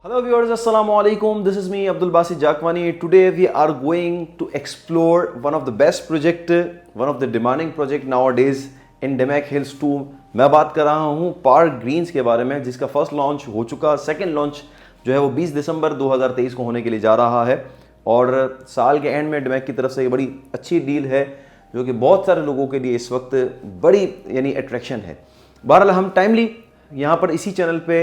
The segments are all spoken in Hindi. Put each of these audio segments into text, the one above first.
Hello viewers, Assalamu alaikum. This is me Abdul Basit Jakwani. Today we are going to explore one of the best project, one of the demanding project nowadays in Demac Hills 2. मैं बात कर रहा हूँ पार्क ग्रीन्स के बारे में, जिसका फर्स्ट लॉन्च हो चुका, सेकंड लॉन्च जो है वो 20 दिसंबर 2023 को होने के लिए जा रहा है। और साल के एंड में डेमैक की तरफ से ये बड़ी अच्छी डील है जो कि बहुत सारे लोगों के लिए इस वक्त बड़ी यानी अट्रैक्शन है। बहरहाल हम टाइमली यहाँ पर इसी चैनल पे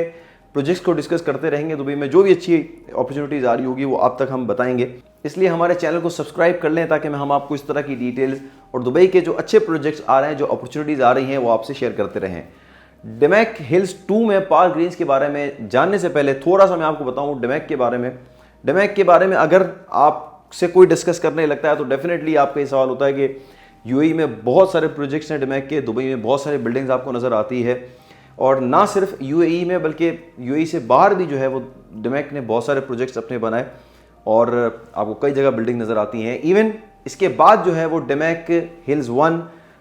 प्रोजेक्ट्स को डिस्कस करते रहेंगे। दुबई में जो भी अच्छी अपॉर्चुनिटीज़ आ रही होगी वो आप तक हम बताएंगे, इसलिए हमारे चैनल को सब्सक्राइब कर लें ताकि हम आपको इस तरह की डिटेल्स और दुबई के जो अच्छे प्रोजेक्ट्स आ रहे हैं, जो अपॉर्चुनिटीज़ आ रही हैं, वो आपसे शेयर करते रहें। डेमैक हिल्स 2 में पार्क ग्रीन्स के बारे में जानने से पहले थोड़ा सा मैं आपको बताऊँ डेमैक के बारे में। डेमैक के बारे में अगर आपसे कोई डिस्कस करने लगता है तो डेफिनेटली आपका ये सवाल होता है कि यूएई में बहुत सारे प्रोजेक्ट्स हैं डेमैक के, दुबई में बहुत सारी बिल्डिंग्स आपको नज़र आती है, और ना सिर्फ यूएई में बल्कि यूएई से बाहर भी जो है वो डेमैक ने बहुत सारे प्रोजेक्ट्स अपने बनाए और आपको कई जगह बिल्डिंग नज़र आती हैं। इवन इसके बाद जो है वो डेमैक हिल्स 1,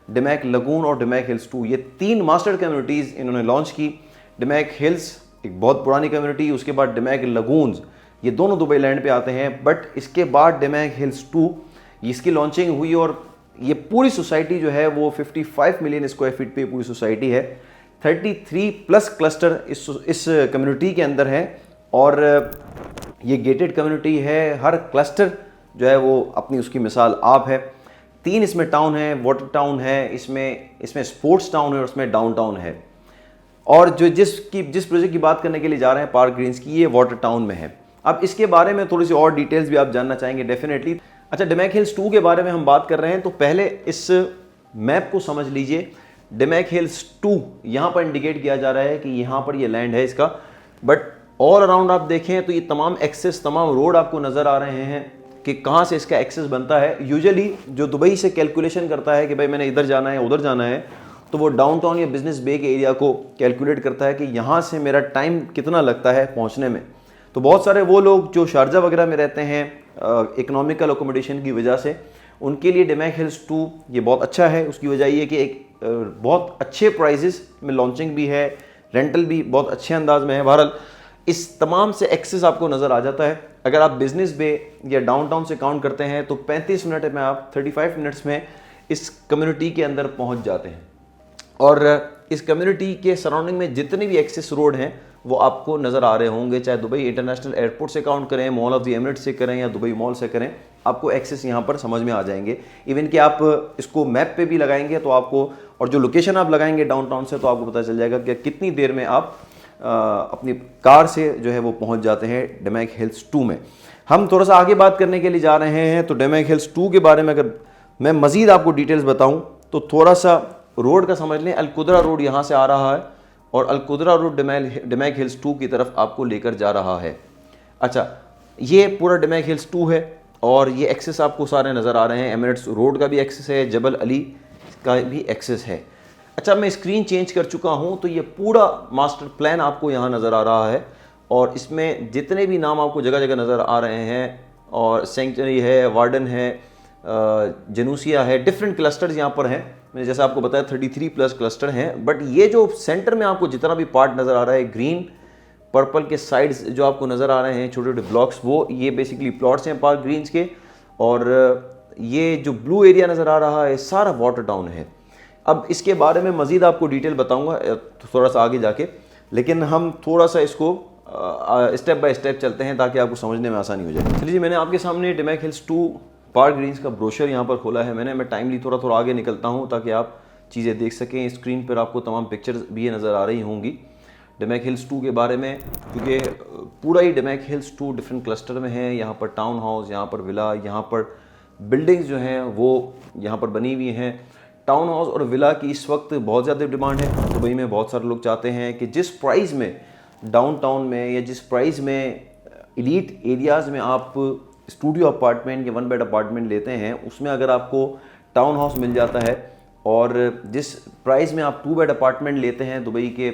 डेमैक लगून और डेमैक हिल्स 2, ये 3 मास्टर कम्युनिटीज़ इन्होंने लॉन्च की। डेमैक हिल्स एक बहुत पुरानी कम्युनिटी, उसके बाद डेमैक लगून्स, ये दोनों दुबई लैंड पे आते हैं। बट इसके बाद डेमैक हिल्स 2 इसकी लॉन्चिंग हुई और ये पूरी सोसाइटी जो है वो 55 मिलियन स्क्वायर फीट पे पूरी सोसाइटी है। 33 प्लस क्लस्टर इस कम्युनिटी के अंदर है और ये गेटेड कम्युनिटी है। हर क्लस्टर जो है वो अपनी उसकी मिसाल आप है। 3 इसमें टाउन है, वाटर टाउन है, इसमें स्पोर्ट्स टाउन है और उसमें डाउनटाउन है। और जो जिस प्रोजेक्ट की बात करने के लिए जा रहे हैं पार्क ग्रीन्स की, ये वाटर टाउन में है। अब इसके बारे में थोड़ी सी और डिटेल्स भी आप जानना चाहेंगे डेफिनेटली। अच्छा, डेमैक हिल्स 2 के बारे में हम बात कर रहे हैं तो पहले इस मैप को समझ लीजिए। डेमैक हिल्स 2 यहाँ पर इंडिकेट किया जा रहा है कि यहाँ पर ये लैंड है इसका, बट ऑल अराउंड आप देखें तो ये तमाम एक्सेस, तमाम रोड आपको नज़र आ रहे हैं कि कहाँ से इसका एक्सेस बनता है। यूजुअली जो दुबई से कैलकुलेशन करता है कि भाई मैंने इधर जाना है उधर जाना है, तो वो डाउनटाउन या बिजनेस बे के एरिया को कैलकुलेट करता है कि यहाँ से मेरा टाइम कितना लगता है पहुँचने में। तो बहुत सारे वो लोग जो शारजा वगैरह में रहते हैं इकोनॉमिकल अकोमोडेशन की वजह से, उनके लिए डेमैक हिल्स 2 ये बहुत अच्छा है। उसकी वजह ये कि एक बहुत अच्छे प्राइजेस में लॉन्चिंग भी है, रेंटल भी बहुत अच्छे अंदाज में है। बहरहाल इस तमाम से एक्सेस आपको नज़र आ जाता है। अगर आप बिजनेस बे या डाउनटाउन से काउंट करते हैं तो 35 मिनट में आप 35 मिनट्स में इस कम्युनिटी के अंदर पहुंच जाते हैं। और इस कम्युनिटी के सराउंडिंग में जितने भी एक्सेस रोड हैं वो आपको नज़र आ रहे होंगे, चाहे दुबई इंटरनेशनल एयरपोर्ट से काउंट करें, मॉल ऑफ द एमिरेट्स से करें या दुबई मॉल से करें, आपको एक्सेस यहाँ पर समझ में आ जाएंगे। इवन कि आप इसको मैप पे भी लगाएंगे तो आपको, और जो लोकेशन आप लगाएंगे डाउनटाउन से, तो आपको पता चल जाएगा कि कितनी देर में आप अपनी कार से जो है वो पहुँच जाते हैं डेमैक हिल्स 2 में। हम थोड़ा सा आगे बात करने के लिए जा रहे हैं तो डेमैक हिल्स 2 के बारे में अगर मैं मज़ीद आपको डिटेल्स बताऊँ तो थोड़ा सा रोड का समझ लें। अलकुदरा रोड यहाँ से आ रहा है और अलकुदरा रोड डेमैक हिल्स 2 की तरफ आपको लेकर जा रहा है। अच्छा, ये पूरा डेमैक हिल्स 2 है और ये एक्सेस आपको सारे नज़र आ रहे हैं। एमिरेट्स रोड का भी एक्सेस है, जबल अली का भी एक्सेस है। अच्छा, मैं स्क्रीन चेंज कर चुका हूँ तो ये पूरा मास्टर प्लान आपको यहाँ नज़र आ रहा है और इसमें जितने भी नाम आपको जगह जगह नज़र आ रहे हैं, और सेंचुरी है, वार्डन है, जनूसिया है, डिफरेंट क्लस्टर्स यहाँ पर हैं। मैंने जैसा आपको बताया 33 प्लस क्लस्टर हैं। बट ये जो सेंटर में आपको जितना भी पार्ट नज़र आ रहा है, ग्रीन पर्पल के साइड्स जो आपको नज़र आ रहे हैं छोटे छोटे ब्लॉक्स, वो ये बेसिकली प्लॉट्स हैं पार्क ग्रीन्स के। और ये जो ब्लू एरिया नज़र आ रहा है सारा वाटर टाउन है। अब इसके बारे में मज़ीद आपको डिटेल बताऊंगा थोड़ा सा आगे जाके, लेकिन हम थोड़ा सा इसको स्टेप बाय स्टेप चलते हैं ताकि आपको समझने में आसानी हो जाए। चलिए, मैंने आपके सामने डेमैक हिल्स 2 पार्क ग्रीन्स का ब्रोशर यहाँ पर खोला है। मैं टाइमली थोड़ा आगे निकलता हूँ ताकि आप चीज़ें देख सकें। स्क्रीन पर आपको तमाम पिक्चर्स भी नज़र आ रही होंगी डेमैक हिल्स 2 के बारे में, क्योंकि पूरा ही डेमैक हिल्स 2 डिफरेंट क्लस्टर में है। यहाँ पर टाउन हाउस, यहाँ पर विला, यहाँ पर बिल्डिंग्स जो हैं वो यहाँ पर बनी हुई हैं। टाउन हाउस और विला की इस वक्त बहुत ज़्यादा डिमांड है दुबई में। बहुत सारे लोग चाहते हैं कि जिस प्राइस में डाउनटाउन में या जिस प्राइस में एलीट एरियाज़ में आप स्टूडियो अपार्टमेंट या 1 बेड अपार्टमेंट लेते हैं, उसमें अगर आपको टाउन हाउस मिल जाता है, और जिस प्राइस में आप 2 बेड अपार्टमेंट लेते हैं दुबई के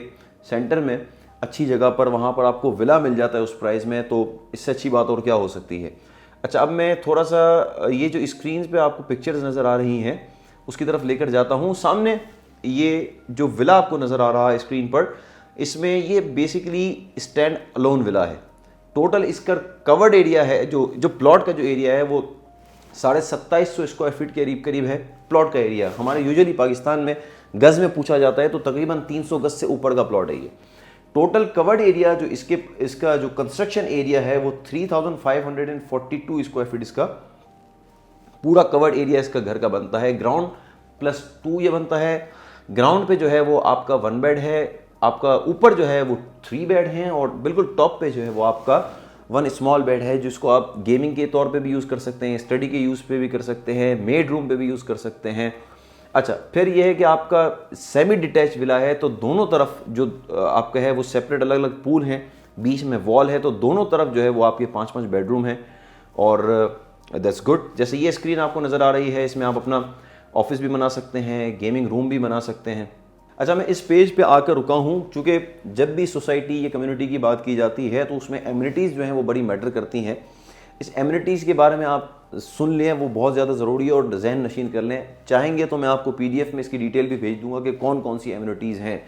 सेंटर में अच्छी जगह पर, वहाँ पर आपको विला मिल जाता है उस प्राइस में, तो इससे अच्छी बात और क्या हो सकती है। अच्छा, अब मैं थोड़ा सा ये जो स्क्रीन पे आपको पिक्चर्स नज़र आ रही हैं उसकी तरफ लेकर जाता हूँ। सामने ये जो विला आपको नज़र आ रहा है स्क्रीन पर, इसमें ये बेसिकली स्टैंड अलोन विला है। टोटल इसका कवर्ड एरिया है, जो प्लॉट का जो एरिया है वो 2750 स्क्वायर फीट के करीब करीब है प्लॉट का एरिया। हमारे यूजुअली पाकिस्तान में गज़ में पूछा जाता है तो तकरीबन 300 गज़ से ऊपर का प्लॉट है ये। टोटल कवर्ड एरिया जो इसका जो कंस्ट्रक्शन एरिया है वो 3542 स्क्वायर फीट इसका पूरा कवर्ड एरिया इसका घर का बनता है। ग्राउंड प्लस 2 ये बनता है। ग्राउंड पे जो है वो आपका 1 बेड है, आपका ऊपर जो है वो 3 बेड हैं और बिल्कुल टॉप पे जो है वो आपका 1 स्मॉल बेड है, जिसको आप गेमिंग के तौर पे भी यूज़ कर सकते हैं, स्टडी के यूज़ पे भी कर सकते हैं, मेड रूम पे भी यूज़ कर सकते हैं। अच्छा, फिर ये है कि आपका सेमी डिटैच विला है तो दोनों तरफ जो आपका है वो सेपरेट अलग अलग पूल हैं, बीच में वॉल है, तो दोनों तरफ जो है वो आपके 5-5 बेडरूम हैं और दैट्स गुड। जैसे ये स्क्रीन आपको नज़र आ रही है, इसमें आप अपना ऑफिस भी बना सकते हैं, गेमिंग रूम भी बना सकते हैं। अच्छा, मैं इस पेज पे आकर रुका हूँ क्योंकि जब भी सोसाइटी या कम्युनिटी की बात की जाती है तो उसमें एमिनिटीज़ जो हैं वो बड़ी मैटर करती हैं। इस एमिनिटीज़ के बारे में आप सुन लें, वो बहुत ज़्यादा ज़रूरी है और जहन नशीन कर लें। चाहेंगे तो मैं आपको PDF में इसकी डिटेल भी भेज दूंगा कि कौन कौन सी एमिनिटीज़ हैं।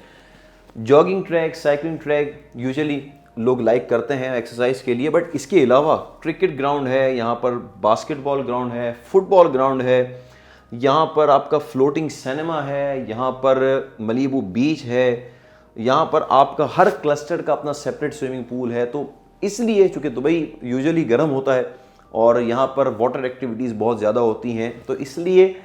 Jogging track, cycling track usually लोग लाइक करते हैं एक्सरसाइज के लिए, बट इसके अलावा क्रिकेट ग्राउंड है, यहाँ पर बास्केटबॉल ग्राउंड है, फुटबॉल ग्राउंड है, यहाँ पर आपका फ्लोटिंग सिनेमा है, यहाँ पर मलीबू बीच है, यहाँ पर आपका हर क्लस्टर का अपना सेपरेट स्विमिंग पूल है। तो इसलिए चूँकि दुबई यूजुअली गर्म होता है और यहाँ पर वाटर एक्टिविटीज़ बहुत ज़्यादा होती हैं, तो इसलिए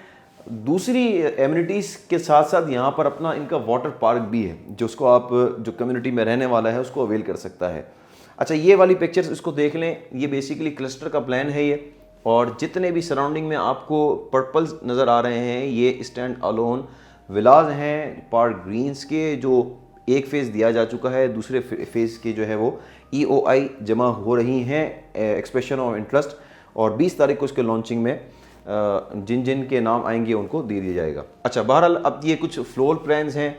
दूसरी एमिनिटीज़ के साथ साथ यहाँ पर अपना इनका वाटर पार्क भी है, जिसको आप जो कम्युनिटी में रहने वाला है उसको अवेल कर सकता है। अच्छा, ये वाली पिक्चर्स इसको देख लें, ये बेसिकली क्लस्टर का प्लान है ये, और जितने भी सराउंडिंग में आपको पर्पल्स नज़र आ रहे हैं ये स्टैंड अलोन विलाज हैं पार्क ग्रीन्स के, जो एक फेज़ दिया जा चुका है, दूसरे फेज़ की जो है वो EOI जमा हो रही हैं, एक्सप्रेशन ऑफ इंटरेस्ट, और 20 तारीख को इसके लॉन्चिंग में जिन जिन के नाम आएंगे उनको दे दिया जाएगा। अच्छा, बहरहाल अब ये कुछ फ्लोर प्लान्स हैं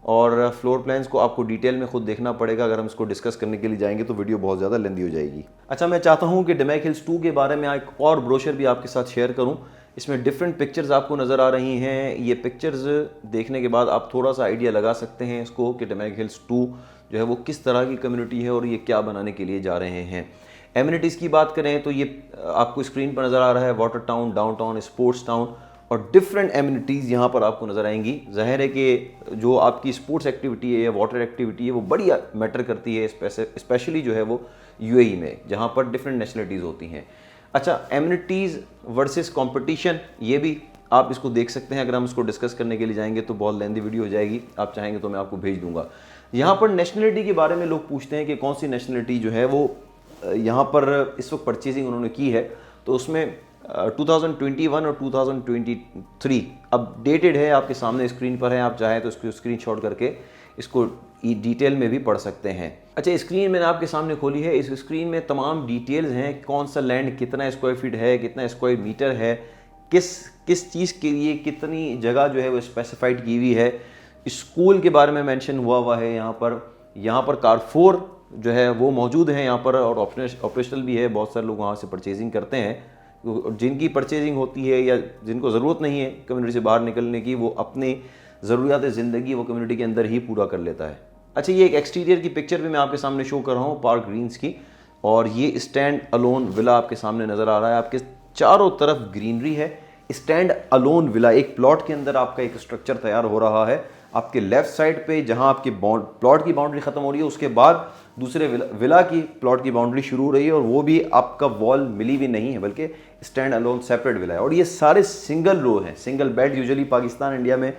और फ्लोर प्लान्स को आपको डिटेल में खुद देखना पड़ेगा। अगर हम इसको डिस्कस करने के लिए जाएंगे तो वीडियो बहुत ज़्यादा लेंदी हो जाएगी। अच्छा, मैं चाहता हूँ कि डमैक हिल्स 2 के बारे में एक और ब्रोशर भी आपके साथ शेयर करूँ। इसमें डिफरेंट पिक्चर्स आपको नज़र आ रही हैं। ये पिक्चर्स देखने के बाद आप थोड़ा सा आइडिया लगा सकते हैं इसको कि डमैक हिल्स 2 जो है वो किस तरह की कम्युनिटी है और ये क्या बनाने के लिए जा रहे हैं। एमिनिटीज़ की बात करें तो ये आपको स्क्रीन पर नज़र आ रहा है water town, downtown, sports town, और डिफरेंट एमिनिटीज़ यहाँ पर आपको नज़र आएंगी। ज़ाहिर है कि जो आपकी स्पोर्ट्स एक्टिविटी है या वाटर एक्टिविटी है वो बड़ी मैटर करती है, स्पेशली जो है वो UAE में, जहाँ पर डिफरेंट नेशनलिटीज़ होती हैं। अच्छा, एमिनिटीज़ वर्सेस कंपटीशन, ये भी आप इसको देख सकते हैं। अगर हम इसको डिस्कस करने के लिए जाएंगे तो बहुत लेंदी वीडियो हो जाएगी, आप चाहेंगे तो मैं आपको भेज दूंगा। यहाँ पर नेशनलिटी के बारे में लोग पूछते हैं कि कौन सी नेशनलिटी जो है वो यहाँ पर इस वक्त परचेजिंग उन्होंने की है, तो उसमें 2021 और 2023 अपडेटेड है, आपके सामने स्क्रीन पर है। आप चाहें तो इसको स्क्रीनशॉट करके इसको डिटेल में भी पढ़ सकते हैं। अच्छा, स्क्रीन मैंने आपके सामने खोली है, इस स्क्रीन में तमाम डिटेल्स हैं, कौन सा लैंड कितना स्क्वायर फीट है, कितना स्क्वायर मीटर है, किस चीज़ के लिए कितनी जगह जो है वो स्पेसिफाइड की हुई है। स्कूल के बारे में मेंशन हुआ है यहाँ पर कारफोर जो है वो मौजूद है यहाँ पर, और ऑपरेशनल भी है। बहुत सारे लोग वहाँ से परचेजिंग करते हैं। जिनकी परचेजिंग होती है या जिनको ज़रूरत नहीं है कम्युनिटी से बाहर निकलने की, वो अपनी ज़रूरियात ज़िंदगी वो कम्युनिटी के अंदर ही पूरा कर लेता है। अच्छा, ये एक एक्सटीरियर की पिक्चर भी मैं आपके सामने शो कर रहा हूँ पार्क ग्रीन्स की, और ये स्टैंड अलोन विला आपके सामने नज़र आ रहा है। आपके चारों तरफ ग्रीनरी है। स्टैंड अलोन विला एक प्लॉट के अंदर आपका एक स्ट्रक्चर तैयार हो रहा है। आपके लेफ्ट साइड पे जहां आपकी प्लॉट की बाउंड्री खत्म हो रही है, उसके बाद दूसरे विला की प्लॉट की बाउंड्री शुरू हो रही है, और वो भी आपका वॉल मिली भी नहीं है, बल्कि स्टैंड अलोन सेपरेट विला है। और ये सारे सिंगल रो हैं, single bed. Usually Pakistan, India में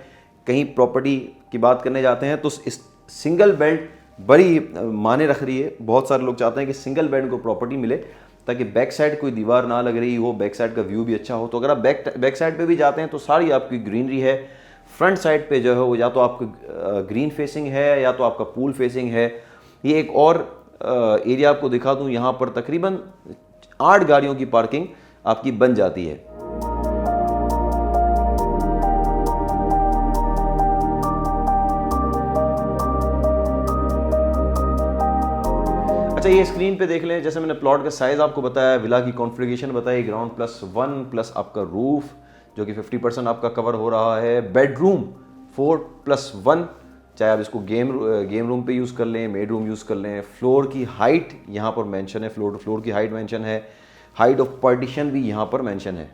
कहीं प्रॉपर्टी की बात करने जाते हैं तो सिंगल बेड बड़ी माने रख रही है। बहुत सारे लोग चाहते हैं कि सिंगल बेड को प्रॉपर्टी मिले ताकि बैक साइड कोई दीवार ना लग रही हो, बैक साइड का व्यू भी अच्छा हो। तो अगर आप बैक साइड पे भी जाते हैं तो सारी आपकी ग्रीनरी है। फ्रंट साइड पे जो है वो या तो आपका ग्रीन फेसिंग है या तो आपका पूल फेसिंग है। ये एक और एरिया आपको दिखा दूं, यहाँ पर तकरीबन 8 गाड़ियों की पार्किंग आपकी बन जाती है। अच्छा, ये स्क्रीन पे देख लें, जैसे मैंने प्लॉट का साइज आपको बताया, विला की कॉन्फ़िगरेशन बताई, ग्राउंड +1 प्लस आपका रूफ जो कि 50% आपका कवर हो रहा है, बेडरूम 4+1 चाहे आप इसको गेम रूम पे यूज़ कर लें, मेड रूम यूज़ कर लें। फ्लोर की हाइट यहाँ पर मेंशन है, फ्लोर टू फ्लोर की हाइट मेंशन है, हाइट ऑफ पार्टीशन भी यहाँ पर मेंशन है।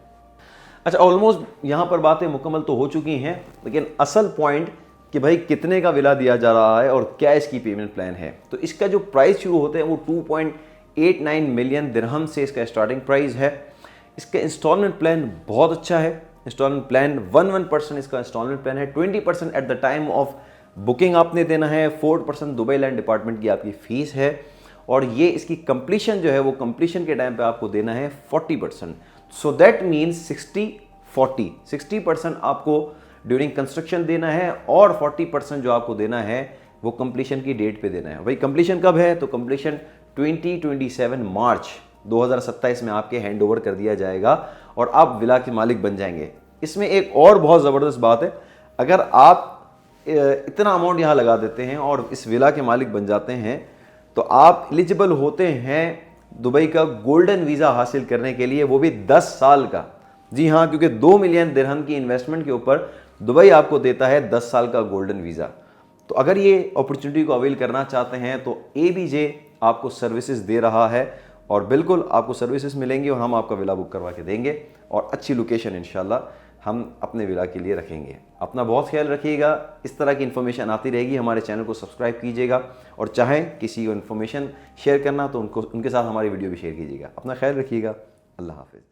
अच्छा, ऑलमोस्ट यहाँ पर बातें मुकम्मल तो हो चुकी हैं, लेकिन असल पॉइंट कि भाई कितने का विला दिया जा रहा है और क्या इसकी पेमेंट प्लान है। तो इसका जो प्राइस शुरू होते हैं वो 2.89 मिलियन दिरहम से इसका स्टार्टिंग प्राइस है। इसका इंस्टॉलमेंट प्लान बहुत अच्छा है। इंस्टॉलमेंट प्लान 11% इसका इंस्टॉलमेंट प्लान है। 20% at the time of booking आपने देना है। 4% दुबई लैंड डिपार्टमेंट की आपकी फ़ीस है। और ये इसकी कंप्लीशन जो है वो कंप्लीशन के टाइम पे आपको देना है 40%। सो दैट मीन्स 60% आपको ड्यूरिंग कंस्ट्रक्शन देना है और 40% जो आपको देना है वो कंप्लीशन की डेट पे देना है। भाई कंप्लीशन कब है? तो कंप्लीशन 2027 मार्च 2027 में आपके हैंड ओवर कर दिया जाएगा और आप विला के मालिक बन जाएंगे। इसमें एक और बहुत ज़बरदस्त बात है, अगर आप इतना अमाउंट यहाँ लगा देते हैं और इस विला के मालिक बन जाते हैं तो आप एलिजिबल होते हैं दुबई का गोल्डन वीज़ा हासिल करने के लिए, वो भी 10 साल का। जी हाँ, क्योंकि 2 मिलियन दिरहम की इन्वेस्टमेंट के ऊपर दुबई आपको देता है 10 साल का गोल्डन वीज़ा। तो अगर ये अपॉर्चुनिटी को अवेल करना चाहते हैं तो ABJ आपको सर्विसेज दे रहा है और बिल्कुल आपको सर्विसेज मिलेंगी और हम आपका विला बुक करवा के देंगे और अच्छी लोकेशन इंशाल्लाह हम अपने विला के लिए रखेंगे। अपना बहुत ख्याल रखिएगा। इस तरह की इन्फॉर्मेशन आती रहेगी। हमारे चैनल को सब्सक्राइब कीजिएगा और चाहें किसी को इन्फॉर्मेशन शेयर करना तो उनके साथ हमारी वीडियो भी शेयर कीजिएगा। अपना ख्याल रखिएगा। अल्लाह हाफिज़।